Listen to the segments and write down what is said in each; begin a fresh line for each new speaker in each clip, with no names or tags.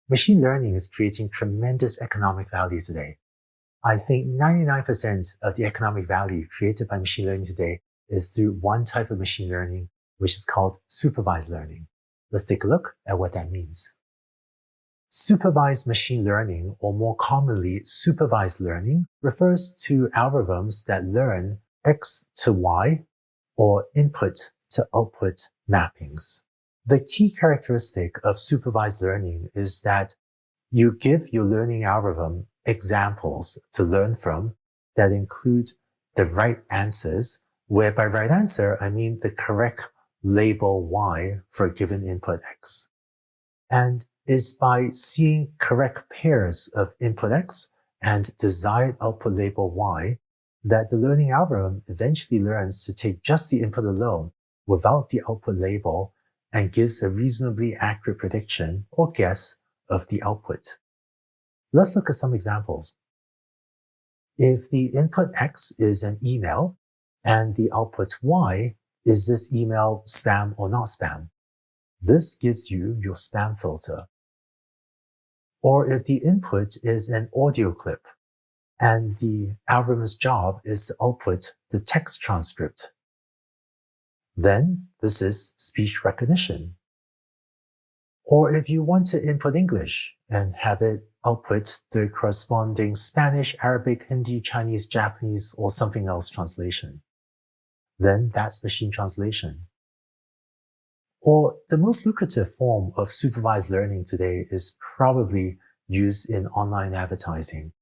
Machine learning is creating tremendous economic value today. I think 99% of the economic value created by machine learning today is through one type of machine learning, which is called supervised learning. Let's take a look at what that means. Supervised machine learning, or more commonly supervised learning, refers to algorithms that learn X to Y or input to output mappings. The key characteristic of supervised learning is that you give your learning algorithm examples to learn from that include the right answers, where by right answer, I mean the correct label Y for a given input X. And is by seeing correct pairs of input X and desired output label Y that the learning algorithm eventually learns to take just the input alone without the output label and gives a reasonably accurate prediction or guess of the output. Let's look at some examples. If the input X is an email and the output Y is this email spam or not spam, this gives you your spam filter. Or if the input is an audio clip and the algorithm's job is to output the text transcript, then this is speech recognition. Or if you want to input English and have it output the corresponding Spanish, Arabic, Hindi, Chinese, Japanese, or something else translation, then that's machine translation. Or the most lucrative form of supervised learning today is probably used in online advertising.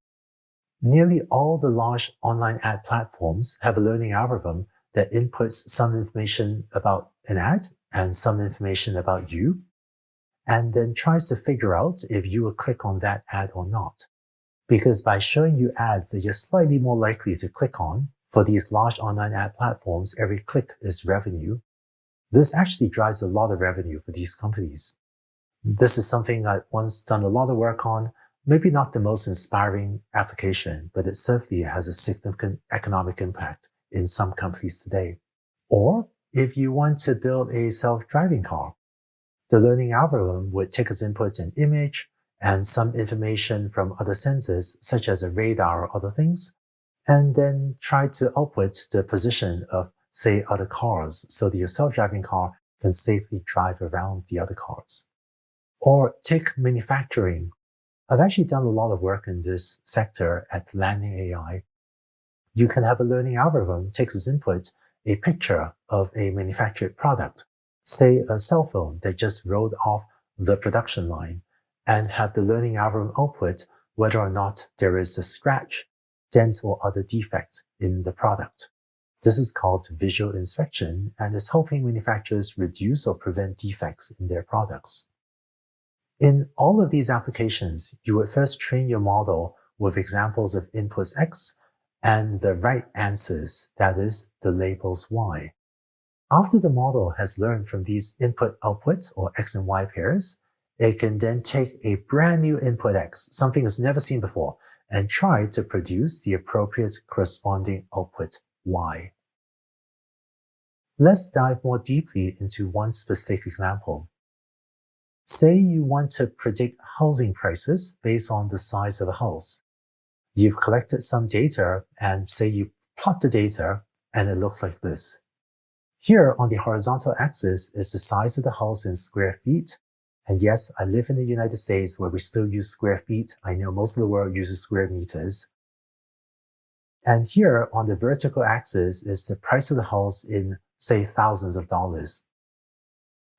Nearly all the large online ad platforms have a learning algorithm that inputs some information about an ad and some information about you, and then tries to figure out if you will click on that ad or not. Because by showing you ads that you're slightly more likely to click on, for these large online ad platforms, every click is revenue. This actually drives a lot of revenue for these companies. This is something I've once done a lot of work on, maybe not the most inspiring application, but it certainly has a significant economic impact in some companies today. Or if you want to build a self-driving car, the learning algorithm would take as input an image and some information from other sensors, such as a radar or other things, and then try to output the position of, say, other cars so that your self-driving car can safely drive around the other cars. Or take manufacturing. I've actually done a lot of work in this sector at Learning AI. You can have a learning algorithm takes as input a picture of a manufactured product, say a cell phone that just rolled off the production line, and have the learning algorithm output whether or not there is a scratch, dent, or other defect in the product. This is called visual inspection and is helping manufacturers reduce or prevent defects in their products. In all of these applications, you would first train your model with examples of inputs X and the right answers, that is, the labels Y. After the model has learned from these input-output or X and Y pairs, it can then take a brand new input X, something it's never seen before, and try to produce the appropriate corresponding output Y. Let's dive more deeply into one specific example. Say you want to predict housing prices based on the size of a house. You've collected some data and say you plot the data and it looks like this. Here on the horizontal axis is the size of the house in square feet. And yes, I live in the United States where we still use square feet. I know most of the world uses square meters. And here on the vertical axis is the price of the house in, say, thousands of dollars.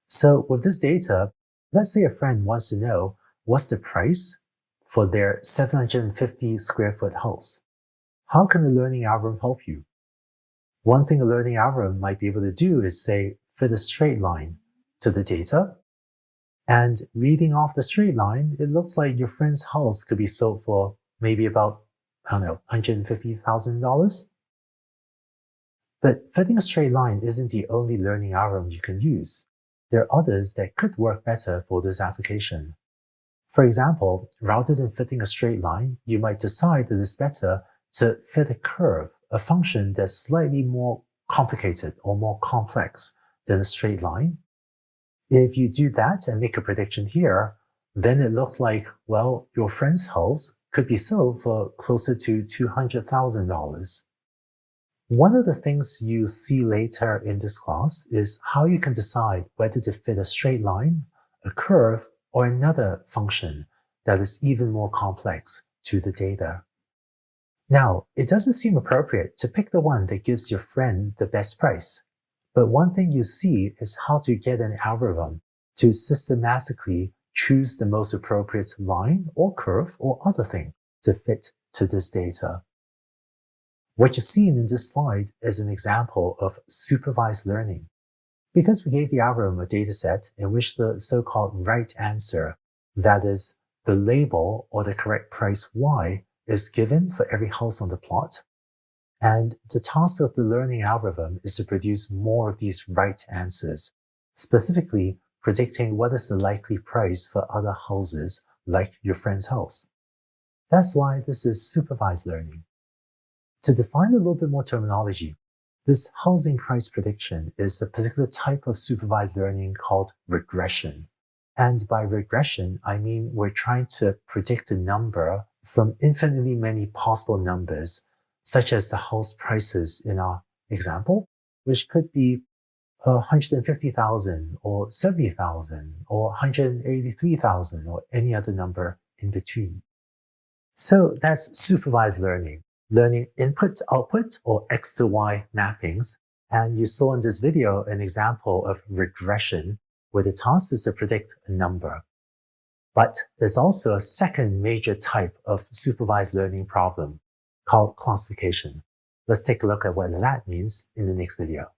So with this data, let's say a friend wants to know what's the price for their 750 square foot house. How can a learning algorithm help you? One thing a learning algorithm might be able to do is say, fit a straight line to the data. And reading off the straight line, it looks like your friend's house could be sold for maybe about, $150,000. But fitting a straight line isn't the only learning algorithm you can use. There are others that could work better for this application. For example, rather than fitting a straight line, you might decide that it's better to fit a curve, a function that's slightly more complicated or more complex than a straight line. If you do that and make a prediction here, then it looks like, well, your friend's house could be sold for closer to $200,000. One of the things you see later in this class is how you can decide whether to fit a straight line, a curve, or another function that is even more complex to the data. Now, it doesn't seem appropriate to pick the one that gives your friend the best price. But one thing you see is how to get an algorithm to systematically choose the most appropriate line or curve or other thing to fit to this data. What you've seen in this slide is an example of supervised learning. Because we gave the algorithm a dataset in which the so-called right answer, that is, the label or the correct price Y, is given for every house on the plot. And the task of the learning algorithm is to produce more of these right answers, specifically predicting what is the likely price for other houses like your friend's house. That's why this is supervised learning. To define a little bit more terminology, this housing price prediction is a particular type of supervised learning called regression. And by regression, I mean we're trying to predict a number from infinitely many possible numbers, such as the house prices in our example, which could be 150,000 or 70,000 or 183,000 or any other number in between. So that's supervised learning input-output or X to Y mappings. And you saw in this video an example of regression where the task is to predict a number. But there's also a second major type of supervised learning problem called classification. Let's take a look at what that means in the next video.